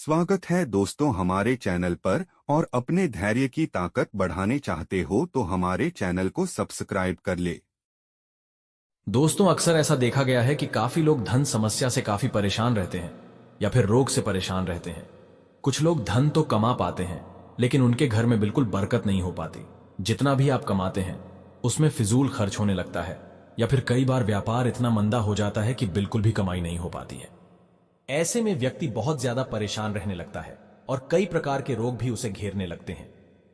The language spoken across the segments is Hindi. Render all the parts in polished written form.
स्वागत है दोस्तों हमारे चैनल पर। और अपने धैर्य की ताकत बढ़ाने चाहते हो तो हमारे चैनल को सब्सक्राइब कर ले। दोस्तों, अक्सर ऐसा देखा गया है कि काफी लोग धन समस्या से काफी परेशान रहते हैं या फिर रोग से परेशान रहते हैं। कुछ लोग धन तो कमा पाते हैं लेकिन उनके घर में बिल्कुल बरकत नहीं हो पाती। जितना भी आप कमाते हैं उसमें फिजूल खर्च होने लगता है या फिर कई बार व्यापार इतना मंदा हो जाता है कि बिल्कुल भी कमाई नहीं हो पाती है। ऐसे में व्यक्ति बहुत ज्यादा परेशान रहने लगता है और कई प्रकार के रोग भी उसे घेरने लगते हैं।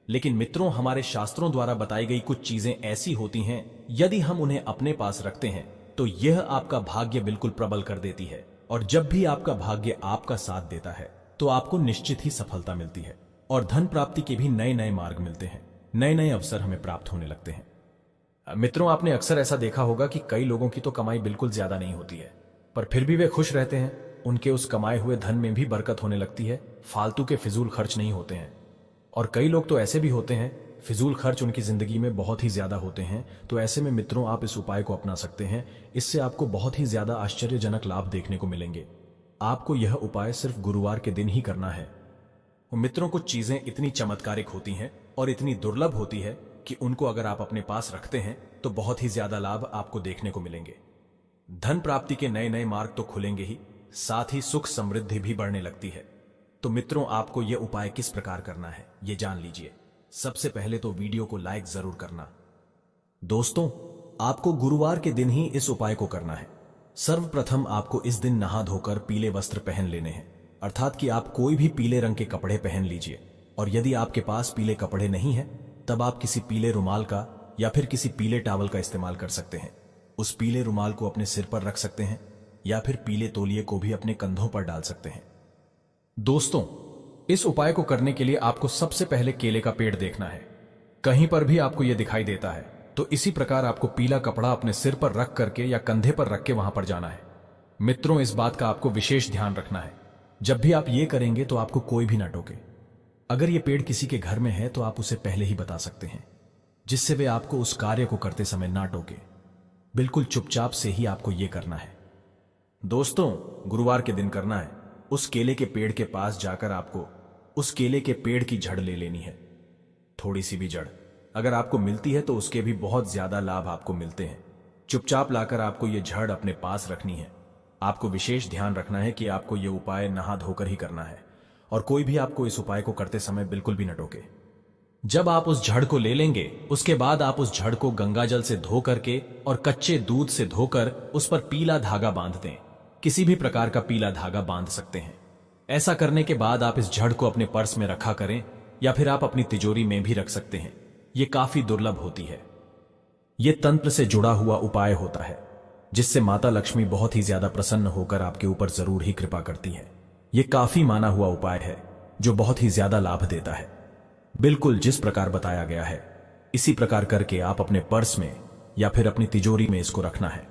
लेकिन मित्रों, हमारे शास्त्रों द्वारा बताई गई कुछ चीजें ऐसी होती हैं, यदि हम उन्हें अपने पास रखते हैं तो यह आपका भाग्य बिल्कुल प्रबल कर देती है। और जब भी आपका भाग्य आपका साथ देता है तो आपको निश्चित ही सफलता मिलती है और धन प्राप्ति के भी नए नए मार्ग मिलते हैं, नए नए अवसर हमें प्राप्त होने लगते हैं। मित्रों, आपने अक्सर ऐसा देखा होगा कि कई लोगों की तो कमाई बिल्कुल ज्यादा नहीं होती है, पर फिर भी वे खुश रहते हैं। उनके उस कमाए हुए धन में भी बरकत होने लगती है, फालतू के फिजूल खर्च नहीं होते हैं। और कई लोग तो ऐसे भी होते हैं, फिजूल खर्च उनकी जिंदगी में बहुत ही ज्यादा होते हैं। तो ऐसे में मित्रों, आप इस उपाय को अपना सकते हैं। इससे आपको बहुत ही ज्यादा आश्चर्यजनक लाभ देखने को मिलेंगे। आपको यह उपाय सिर्फ गुरुवार के दिन ही करना है। मित्रों, कुछ चीजें इतनी चमत्कारिक होती हैं और इतनी दुर्लभ होती है कि उनको अगर आप अपने पास रखते हैं तो बहुत ही ज्यादा लाभ आपको देखने को मिलेंगे। धन प्राप्ति के नए नए मार्ग तो खुलेंगे ही, साथ ही सुख समृद्धि भी बढ़ने लगती है। तो मित्रों, आपको यह उपाय किस प्रकार करना है ये जान लीजिए। सबसे पहले तो वीडियो को लाइक जरूर करना। दोस्तों, आपको गुरुवार के दिन ही इस उपाय को करना है। सर्वप्रथम आपको इस दिन नहा धोकर पीले वस्त्र पहन लेने हैं, अर्थात कि आप कोई भी पीले रंग के कपड़े पहन लीजिए। और यदि आपके पास पीले कपड़े नहीं है तब आप किसी पीले रुमाल का या फिर किसी पीले टॉवल का इस्तेमाल कर सकते हैं। उस पीले रुमाल को अपने सिर पर रख सकते हैं या फिर पीले तौलिए को भी अपने कंधों पर डाल सकते हैं। दोस्तों, इस उपाय को करने के लिए आपको सबसे पहले केले का पेड़ देखना है। कहीं पर भी आपको यह दिखाई देता है तो इसी प्रकार आपको पीला कपड़ा अपने सिर पर रख करके या कंधे पर रख के वहां पर जाना है। मित्रों, इस बात का आपको विशेष ध्यान रखना है। जब भी आप ये करेंगे तो आपको कोई भी ना टोके। अगर ये पेड़ किसी के घर में है तो आप उसे पहले ही बता सकते हैं, जिससे वे आपको उस कार्य को करते समय ना टोके। बिल्कुल चुपचाप से ही आपको यह करना है। दोस्तों, गुरुवार के दिन करना है। उस केले के पेड़ के पास जाकर आपको उस केले के पेड़ की जड़ ले लेनी है। थोड़ी सी भी जड़ अगर आपको मिलती है तो उसके भी बहुत ज्यादा लाभ आपको मिलते हैं। चुपचाप लाकर आपको यह जड़ अपने पास रखनी है। आपको विशेष ध्यान रखना है कि आपको यह उपाय नहा धोकर ही करना है और कोई भी आपको इस उपाय को करते समय बिल्कुल भी न टोके। जब आप उस जड़ को ले लेंगे उसके बाद आप उस जड़ को गंगा जल से धो करके और कच्चे दूध से धोकर उस पर पीला धागा बांध दें। किसी भी प्रकार का पीला धागा बांध सकते हैं। ऐसा करने के बाद आप इस जड़ को अपने पर्स में रखा करें या फिर आप अपनी तिजोरी में भी रख सकते हैं। यह काफी दुर्लभ होती है। यह तंत्र से जुड़ा हुआ उपाय होता है जिससे माता लक्ष्मी बहुत ही ज्यादा प्रसन्न होकर आपके ऊपर जरूर ही कृपा करती है। यह काफी माना हुआ उपाय है जो बहुत ही ज्यादा लाभ देता है। बिल्कुल जिस प्रकार बताया गया है इसी प्रकार करके आप अपने पर्स में या फिर अपनी तिजोरी में इसको रखना है।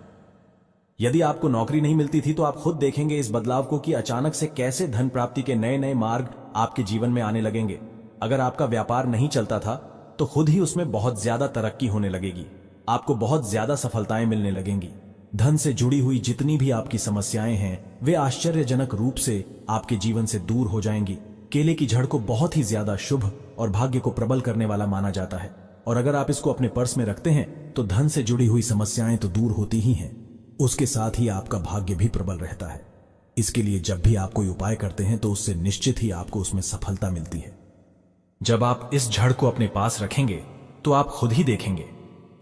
यदि आपको नौकरी नहीं मिलती थी तो आप खुद देखेंगे इस बदलाव को कि अचानक से कैसे धन प्राप्ति के नए नए मार्ग आपके जीवन में आने लगेंगे। अगर आपका व्यापार नहीं चलता था तो खुद ही उसमें बहुत ज्यादा तरक्की होने लगेगी। आपको बहुत ज्यादा सफलताएं मिलने लगेंगी। धन से जुड़ी हुई जितनी भी आपकी समस्याएं हैं वे आश्चर्यजनक रूप से आपके जीवन से दूर हो जाएंगी। केले की जड़ को बहुत ही ज्यादा शुभ और भाग्य को प्रबल करने वाला माना जाता है और अगर आप इसको अपने पर्स में रखते हैं तो धन से जुड़ी हुई समस्याएं तो दूर होती ही हैं, उसके साथ ही आपका भाग्य भी प्रबल रहता है। इसके लिए जब भी आप कोई उपाय करते हैं तो उससे निश्चित ही आपको उसमें सफलता मिलती है। जब आप इस जड़ को अपने पास रखेंगे तो आप खुद ही देखेंगे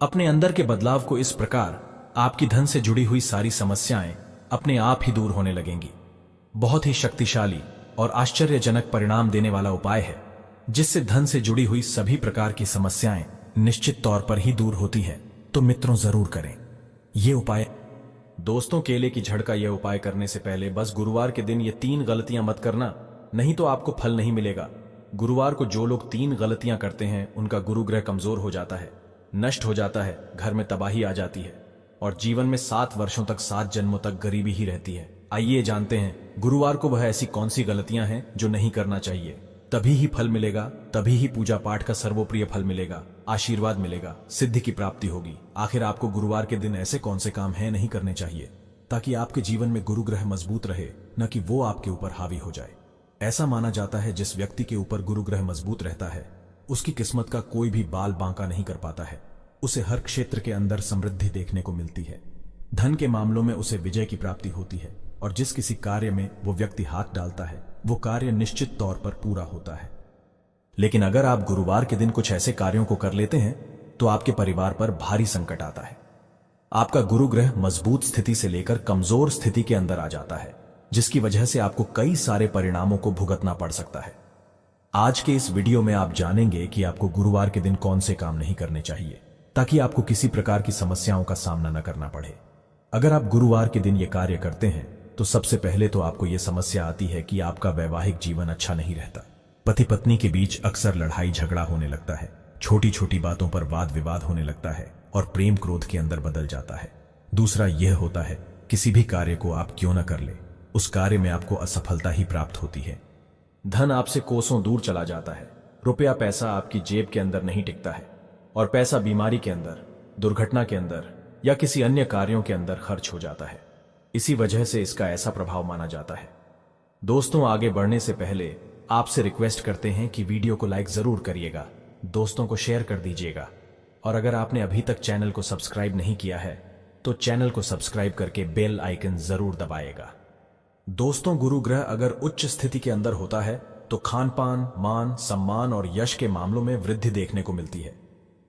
अपने अंदर के बदलाव को। इस प्रकार आपकी धन से जुड़ी हुई सारी समस्याएं अपने आप ही दूर होने लगेंगी। बहुत ही शक्तिशाली और आश्चर्यजनक परिणाम देने वाला उपाय है जिससे धन से जुड़ी हुई सभी प्रकार की समस्याएं निश्चित तौर पर ही दूर होती है। तो मित्रों, जरूर करें ये उपाय। दोस्तों, केले की जड़ का यह उपाय करने से पहले बस गुरुवार के दिन ये 3 गलतियां मत करना, नहीं तो आपको फल नहीं मिलेगा। गुरुवार को जो लोग 3 गलतियां करते हैं उनका गुरु ग्रह कमजोर हो जाता है, नष्ट हो जाता है, घर में तबाही आ जाती है और जीवन में 7 वर्षों तक 7 जन्मों तक गरीबी ही रहती है। आइए जानते हैं गुरुवार को वह ऐसी कौन सी गलतियां हैं जो नहीं करना चाहिए। तभी ही फल मिलेगा, तभी ही पूजा पाठ का सर्वोप्रिय फल मिलेगा, आशीर्वाद मिलेगा, सिद्धि की प्राप्ति होगी। आखिर आपको गुरुवार के दिन ऐसे कौन से काम है नहीं करने चाहिए ताकि आपके जीवन में गुरु ग्रह मजबूत रहे, न कि वो आपके ऊपर हावी हो जाए। ऐसा माना जाता है जिस व्यक्ति के ऊपर गुरु ग्रह मजबूत रहता है उसकी किस्मत का कोई भी बाल बांका नहीं कर पाता है। उसे हर क्षेत्र के अंदर समृद्धि देखने को मिलती है। धन के मामलों में उसे विजय की प्राप्ति होती है और जिस किसी कार्य में वो व्यक्ति हाथ डालता है वो कार्य निश्चित तौर पर पूरा होता है। लेकिन अगर आप गुरुवार के दिन कुछ ऐसे कार्यों को कर लेते हैं तो आपके परिवार पर भारी संकट आता है। आपका गुरु ग्रह मजबूत स्थिति से लेकर कमजोर स्थिति के अंदर आ जाता है, जिसकी वजह से आपको कई सारे परिणामों को भुगतना पड़ सकता है। आज के इस वीडियो में आप जानेंगे कि आपको गुरुवार के दिन कौन से काम नहीं करने चाहिए ताकि आपको किसी प्रकार की समस्याओं का सामना न करना पड़े। अगर आप गुरुवार के दिन ये कार्य करते हैं तो सबसे पहले तो आपको यह समस्या आती है कि आपका वैवाहिक जीवन अच्छा नहीं रहता। पति पत्नी के बीच अक्सर लड़ाई झगड़ा होने लगता है, छोटी छोटी बातों पर वाद विवाद होने लगता है और प्रेम क्रोध के अंदर बदल जाता है। दूसरा यह होता है किसी भी कार्य को आप क्यों न कर ले उस कार्य में आपको असफलता ही प्राप्त होती है। धन आपसे कोसों दूर चला जाता है। रुपया पैसा आपकी जेब के अंदर नहीं टिकता है और पैसा बीमारी के अंदर, दुर्घटना के अंदर या किसी अन्य कार्यों के अंदर खर्च हो जाता है। इसी वजह से इसका ऐसा प्रभाव माना जाता है। दोस्तों, आगे बढ़ने से पहले आपसे रिक्वेस्ट करते हैं कि वीडियो को लाइक जरूर करिएगा, दोस्तों को शेयर कर दीजिएगा और अगर आपने अभी तक चैनल को सब्सक्राइब नहीं किया है तो चैनल को सब्सक्राइब करके बेल आइकन जरूर दबाएगा। दोस्तों, गुरु ग्रह अगर उच्च स्थिति के अंदर होता है तो खान पान, मान, सम्मान और यश के मामलों में वृद्धि देखने को मिलती है।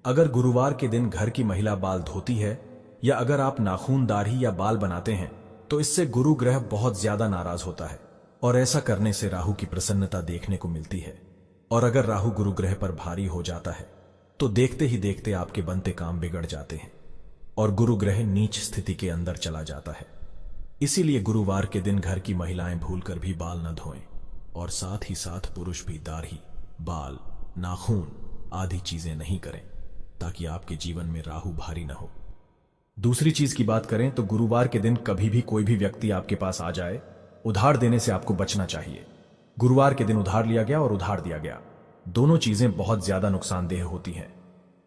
अगर गुरुवार के दिन घर की महिला बाल धोती है या अगर आप नाखून, दाढ़ी या बाल बनाते हैं तो इससे गुरु ग्रह बहुत ज्यादा नाराज होता है और ऐसा करने से राहु की प्रसन्नता देखने को मिलती है। और अगर राहु गुरु ग्रह पर भारी हो जाता है तो देखते ही देखते आपके बनते काम बिगड़ जाते हैं और गुरु ग्रह नीच स्थिति के अंदर चला जाता है। इसीलिए गुरुवार के दिन घर की महिलाएं भूलकर भी बाल न धोएं और साथ ही साथ पुरुष भी दाढ़ी, बाल, नाखून आदि चीजें नहीं करें ताकि आपके जीवन में राहु भारी न हो। दूसरी चीज की बात करें तो गुरुवार के दिन कभी भी कोई भी व्यक्ति आपके पास आ जाए, उधार देने से आपको बचना चाहिए। गुरुवार के दिन उधार लिया गया और उधार दिया गया, दोनों चीजें बहुत ज्यादा नुकसानदेह होती हैं।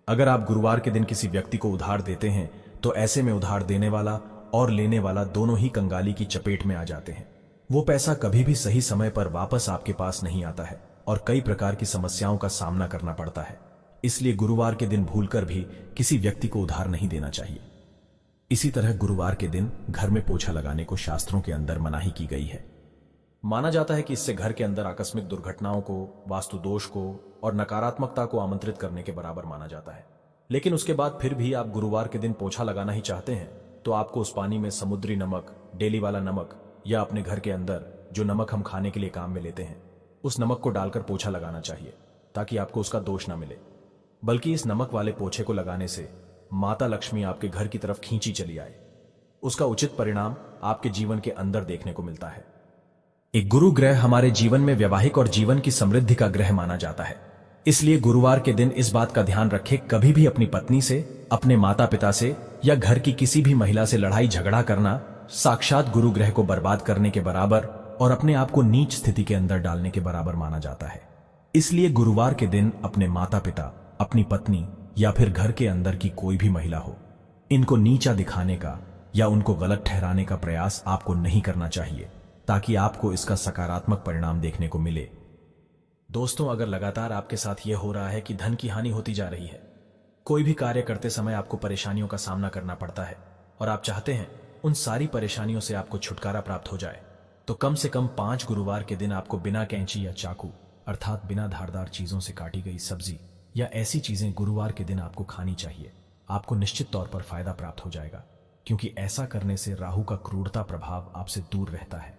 अगर आप गुरुवार के दिन किसी व्यक्ति को उधार देते हैं तो ऐसे में उधार देने वाला और लेने वाला दोनों ही कंगाली की चपेट में आ जाते हैं। वो पैसा कभी भी सही समय पर वापस आपके पास नहीं आता है और कई प्रकार की समस्याओं का सामना करना पड़ता है। इसलिए गुरुवार के दिन भूलकर भी किसी व्यक्ति को उधार नहीं देना चाहिए। इसी तरह गुरुवार के दिन घर में पोछा लगाने को शास्त्रों के अंदर मनाही की गई है। माना जाता है कि इससे घर के अंदर आकस्मिक दुर्घटनाओं को, वास्तु दोष को और नकारात्मकता को आमंत्रित करने के बराबर माना जाता है। लेकिन उसके बाद फिर भी आप गुरुवार के दिन पोछा लगाना ही चाहते हैं तो आपको उस पानी में समुद्री नमक, डेली वाला नमक या अपने घर के अंदर जो नमक हम खाने के लिए काम में लेते हैं उस नमक को डालकर पोछा लगाना चाहिए ताकि आपको उसका दोष ना मिले। बल्कि इस नमक वाले पोछे को लगाने से माता लक्ष्मी आपके घर की तरफ खींची चली आए। उसका उचित परिणाम आपके जीवन के अंदर देखने को मिलता है। एक गुरु ग्रह हमारे जीवन में वैवाहिक और जीवन की समृद्धि का ग्रह माना जाता है। इसलिए गुरुवार के दिन इस बात का ध्यान रखें, कभी भी अपनी पत्नी से, अपने माता पिता से या घर की किसी भी महिला से लड़ाई झगड़ा करना साक्षात गुरु ग्रह को बर्बाद करने के बराबर और अपने आप को नीच स्थिति के अंदर डालने के बराबर माना जाता है। इसलिए गुरुवार के दिन अपने माता पिता, अपनी पत्नी या फिर घर के अंदर की कोई भी महिला हो, इनको नीचा दिखाने का या उनको गलत ठहराने का प्रयास आपको नहीं करना चाहिए ताकि आपको इसका सकारात्मक परिणाम देखने को मिले। दोस्तों, अगर लगातार आपके साथ यह हो रहा है कि धन की हानि होती जा रही है, कोई भी कार्य करते समय आपको परेशानियों का सामना करना पड़ता है और आप चाहते हैं उन सारी परेशानियों से आपको छुटकारा प्राप्त हो जाए, तो कम से कम 5 गुरुवार के दिन आपको बिना कैंची या चाकू अर्थात बिना धारदार चीजों से काटी गई सब्जी या ऐसी चीजें गुरुवार के दिन आपको खानी चाहिए। आपको निश्चित तौर पर फायदा प्राप्त हो जाएगा क्योंकि ऐसा करने से राहु का क्रूरता प्रभाव आपसे दूर रहता है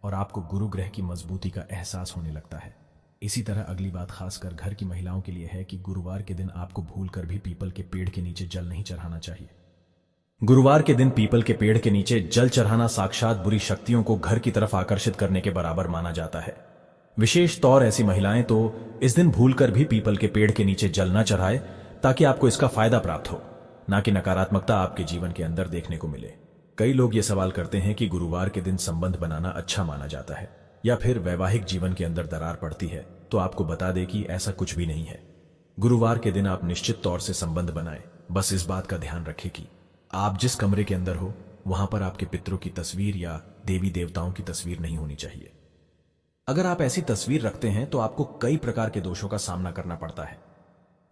और आपको गुरु ग्रह की मजबूती का एहसास होने लगता है। इसी तरह अगली बात खासकर घर की महिलाओं के लिए है कि गुरुवार के दिन आपको भूलकर भी पीपल के पेड़ के नीचे जल नहीं चढ़ाना चाहिए। गुरुवार के दिन पीपल के पेड़ के नीचे जल चढ़ाना साक्षात बुरी शक्तियों को घर की तरफ आकर्षित करने के बराबर माना जाता है। विशेष तौर ऐसी महिलाएं तो इस दिन भूलकर भी पीपल के पेड़ के नीचे जल न चढ़ाए ताकि आपको इसका फायदा प्राप्त हो, ना कि नकारात्मकता आपके जीवन के अंदर देखने को मिले। कई लोग ये सवाल करते हैं कि गुरुवार के दिन संबंध बनाना अच्छा माना जाता है या फिर वैवाहिक जीवन के अंदर दरार पड़ती है, तो आपको बता दें कि ऐसा कुछ भी नहीं है। गुरुवार के दिन आप निश्चित तौर से संबंध बनाएं, बस इस बात का ध्यान रखें कि आप जिस कमरे के अंदर हो वहां पर आपके पितरों की तस्वीर या देवी देवताओं की तस्वीर नहीं होनी चाहिए। अगर आप ऐसी तस्वीर रखते हैं तो आपको कई प्रकार के दोषों का सामना करना पड़ता है।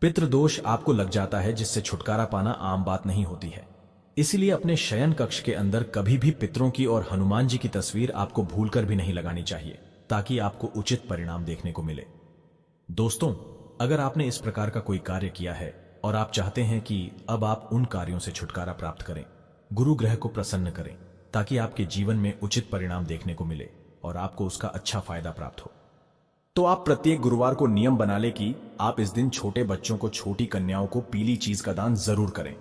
पितृ दोष आपको लग जाता है, जिससे छुटकारा पाना आम बात नहीं होती है। इसीलिए अपने शयन कक्ष के अंदर कभी भी पितरों की और हनुमान जी की तस्वीर आपको भूलकर भी नहीं लगानी चाहिए, ताकि आपको उचित परिणाम देखने को मिले। दोस्तों, अगर आपने इस प्रकार का कोई कार्य किया है और आप चाहते हैं कि अब आप उन कार्यों से छुटकारा प्राप्त करें, गुरु ग्रह को प्रसन्न करें, ताकि आपके जीवन में उचित परिणाम देखने को मिले और आपको उसका अच्छा फायदा प्राप्त हो, तो आप प्रत्येक गुरुवार को नियम बना ले कि आप इस दिन छोटे बच्चों को, छोटी कन्याओं को पीली चीज का दान जरूर करें।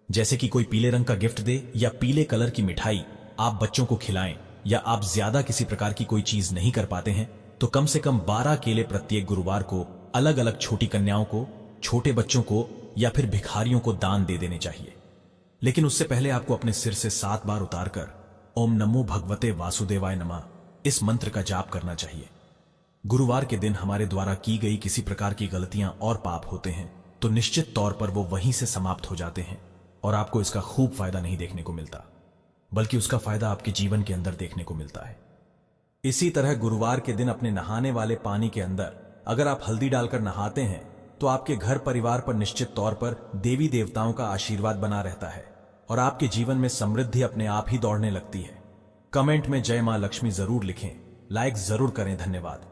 जैसे कि कोई पीले रंग का गिफ्ट दे या पीले कलर की मिठाई आप बच्चों को खिलाएं, या आप ज्यादा किसी प्रकार की कोई चीज नहीं कर पाते हैं तो कम से कम 12 केले प्रत्येक गुरुवार को अलग अलग छोटी कन्याओं को, छोटे बच्चों को या फिर भिखारियों को दान दे देने चाहिए। लेकिन उससे पहले आपको अपने सिर से 7 बार उतारकर ओम नमो भगवते वासुदेवाय नमः इस मंत्र का जाप करना चाहिए। गुरुवार के दिन हमारे द्वारा की गई किसी प्रकार की गलतियां और पाप होते हैं तो निश्चित तौर पर वो वहीं से समाप्त हो जाते हैं और आपको इसका खूब फायदा नहीं देखने को मिलता, बल्कि उसका फायदा आपके जीवन के अंदर देखने को मिलता है। इसी तरह गुरुवार के दिन अपने नहाने वाले पानी के अंदर अगर आप हल्दी डालकर नहाते हैं तो आपके घर परिवार पर निश्चित तौर पर देवी देवताओं का आशीर्वाद बना रहता है और आपके जीवन में समृद्धि अपने आप ही दौड़ने लगती है। कमेंट में जय मां लक्ष्मी जरूर लिखें, लाइक जरूर करें। धन्यवाद।